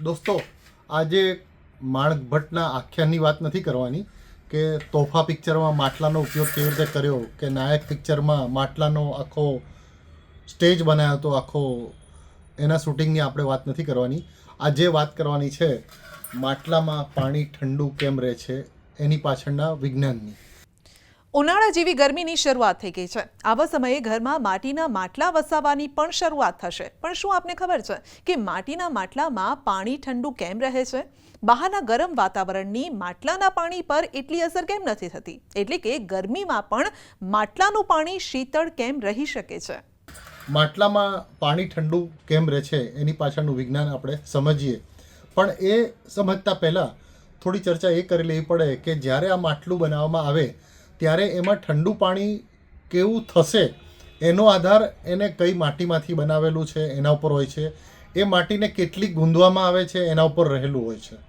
દોસ્તો, આજે માણક ભટ્ટના આખ્યાનની વાત નથી કરવાની કે તોફા પિક્ચરમાં માટલાનો ઉપયોગ કેવી રીતે કર્યો, કે નાયક પિક્ચરમાં માટલાનો આખો સ્ટેજ બનાવ્યો હતો, આખો એના શૂટિંગની આપણે વાત નથી કરવાની. આજે વાત કરવાની છે માટલામાં પાણી ઠંડુ કેમ રહે છે એની પાછળના વિજ્ઞાનની. ઉનાળા જેવી ગરમીની શરૂઆત થઈ ગઈ છે. આવા સમયે ઘરમાં માટીના માટલા વસાવવાની પણ શરૂઆત થશે. પણ શું આપને ખબર છે કે માટીના માટલામાં પાણી ઠંડુ કેમ રહે છે? બહારના ગરમ વાતાવરણની માટલાના પાણી પર એટલી અસર કેમ નથી થતી? એટલે કે ગરમીમાં પણ માટલાનું પાણી શીતળ કેમ રહી શકે છે? માટલામાં પાણી ઠંડુ કેમ રહે છે એની પાછળનું વિજ્ઞાન આપણે સમજીએ. પણ એ સમજતા પહેલાં થોડી ચર્ચા એ કરી લેવી પડે કે જ્યારે આ માટલું બનાવવામાં આવે ત્યારે એમાં ઠંડુ પાણી કેવું થશે એનો આધાર એને કઈ માટીમાંથી બનાવેલું છે એના ઉપર હોય છે. એ માટીને કેટલી ગૂંધવામાં આવે છે એના ઉપર રહેલું હોય છે.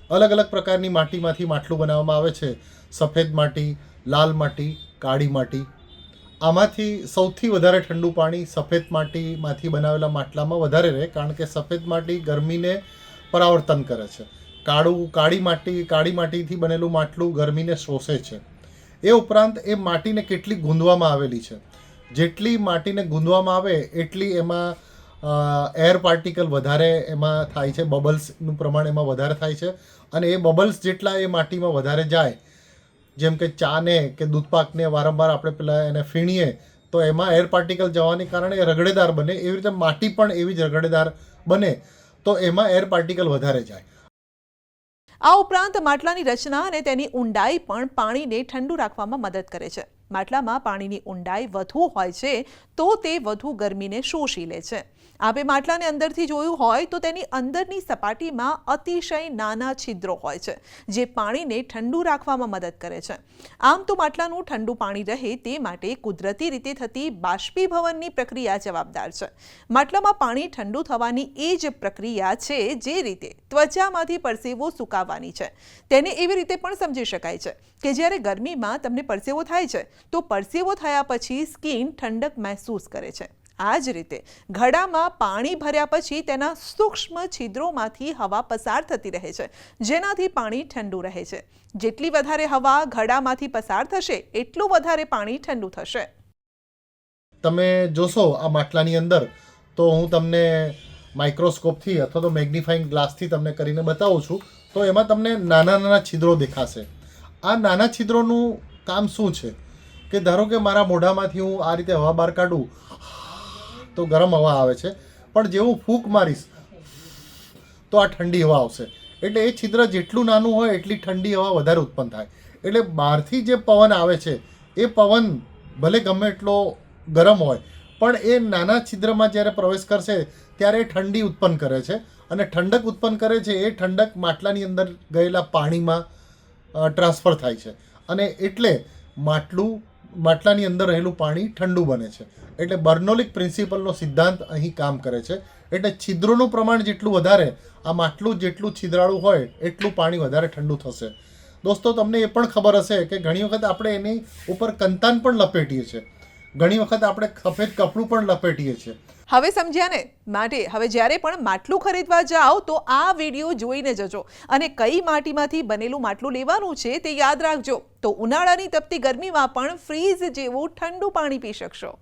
અલગ અલગ પ્રકારની માટીમાંથી માટલું બનાવવામાં આવે છે. સફેદ માટી, લાલ માટી, કાળી માટી. આમાંથી સૌથી વધારે ઠંડુ પાણી સફેદ માટીમાંથી બનાવેલા માટલામાં વધારે રહે, કારણ કે સફેદ માટી ગરમીને પરાવર્તન કરે છે. કાળી માટીથી બનેલું માટલું ગરમીને શોષે છે. એ ઉપરાંત એ માટીને કેટલી ગૂંધવામાં આવેલી છે. જેટલી માટીને ગૂંધવામાં આવે એટલી એમાં એર પાર્ટિકલ વધારે એમાં થાય છે, બબલ્સનું પ્રમાણ એમાં વધારે થાય છે. અને એ બબલ્સ જેટલા એ માટીમાં વધારે જાય, જેમ કે ચાને કે દૂધપાકને વારંવાર આપણે પેલા એને ફીણીએ તો એમાં એર પાર્ટિકલ જવાને કારણે એ રગડેદાર બને. એવી રીતે માટી પણ એવી જ રગડેદાર બને તો એમાં એર પાર્ટિકલ વધારે જાય. આ ઉપરાંત માટલાની રચના અને તેની ઊંડાઈ પણ પાણીને ઠંડુ રાખવામાં મદદ કરે છે. માટલામાં પાણીની ઊંડાઈ વધુ હોય છે તો તે વધુ ગરમીને શોષી લે છે. આપણે માટલાને અંદરથી જોયું હોય તો તેની અંદરની સપાટીમાં અતિશય નાના છિદ્રો હોય છે, જે પાણીને ઠંડુ રાખવામાં મદદ કરે છે. આમ તો માટલાનું ઠંડુ પાણી રહે તે માટે કુદરતી રીતે થતી બાષ્પીભવનની પ્રક્રિયા જવાબદાર છે. માટલામાં પાણી ઠંડુ થવાની એ જ પ્રક્રિયા છે જે રીતે ત્વચામાંથી પરસેવો સુકાવવાની છે. તેને એવી રીતે પણ સમજી શકાય છે કે જ્યારે ગરમીમાં તમને પરસેવો થાય છે તો પરસેવો થયા પછી સ્કિન ઠંડક મહેસૂસ કરે છે. આ જ રીતે ઘડામાં પાણી ભર્યા પછી તેના સૂક્ષ્મ છિદ્રોમાંથી હવા પસાર થતી રહે છે, જેનાથી પાણી ઠંડુ રહે છે. જેટલી વધારે હવા ઘડામાંથી પસાર થશે એટલું વધારે પાણી ઠંડુ થશે. તમે જોશો આ માટલાની અંદર તો હું તમને માઇક્રોસ્કોપથી અથવા તો મેગ્નિફાઈંગ ગ્લાસથી તમને કરીને બતાવું છું, તો એમાં તમને નાના નાના છિદ્રો દેખાશે. આ નાના છિદ્રોનું કામ શું છે કે ધારો કે મારા મોઢામાંથી હું આ રીતે હવા બહાર કાઢું તો ગરમ હવા આવે છે, પણ જેવું ફૂંક મારીશ તો આ ઠંડી હવા આવશે. એટલે એ છિદ્ર જેટલું નાનું હોય એટલી ઠંડી હવા વધારે ઉત્પન્ન થાય. એટલે બહારથી જે પવન આવે છે એ પવન ભલે ગમે એટલો ગરમ હોય પણ એ નાના છિદ્રમાં જ્યારે પ્રવેશ કરશે ત્યારે એ ઠંડી ઉત્પન્ન કરે છે. અને ઠંડક ઉત્પન્ન કરે છે એ ઠંડક માટલાની અંદર ગયેલા પાણીમાં ટ્રાન્સફર થાય છે. અને એટલે માટલાની અંદર રહેલું પાણી ઠંડુ બને છે. એટલે બર્નોલિક પ્રિન્સિપલનો સિદ્ધાંત અહીં કામ કરે છે. એટલે છિદ્રોનું પ્રમાણ જેટલું વધારે, આ માટલું જેટલું છિદ્રાળું હોય એટલું પાણી વધારે ઠંડુ થશે. દોસ્તો, તમને એ પણ ખબર હશે કે ઘણી વખત આપણે એની ઉપર કંતાન પણ લપેટીએ છીએ. ઘણી વખત આપણે સફેદ કપડું પણ લપેટીએ છીએ. હવે સમજ્યા ને? માટે હવે જ્યારે પણ માટલું ખરીદવા જાઓ તો આ વિડીયો જોઈને જજો અને કઈ માટીમાંથી બનેલું માટલું લેવાનું છે તે યાદ રાખજો. તો ઉનાળાની તપતી ગરમીમાં પણ ફ્રીઝ જેવું ઠંડુ પાણી પી શકશો.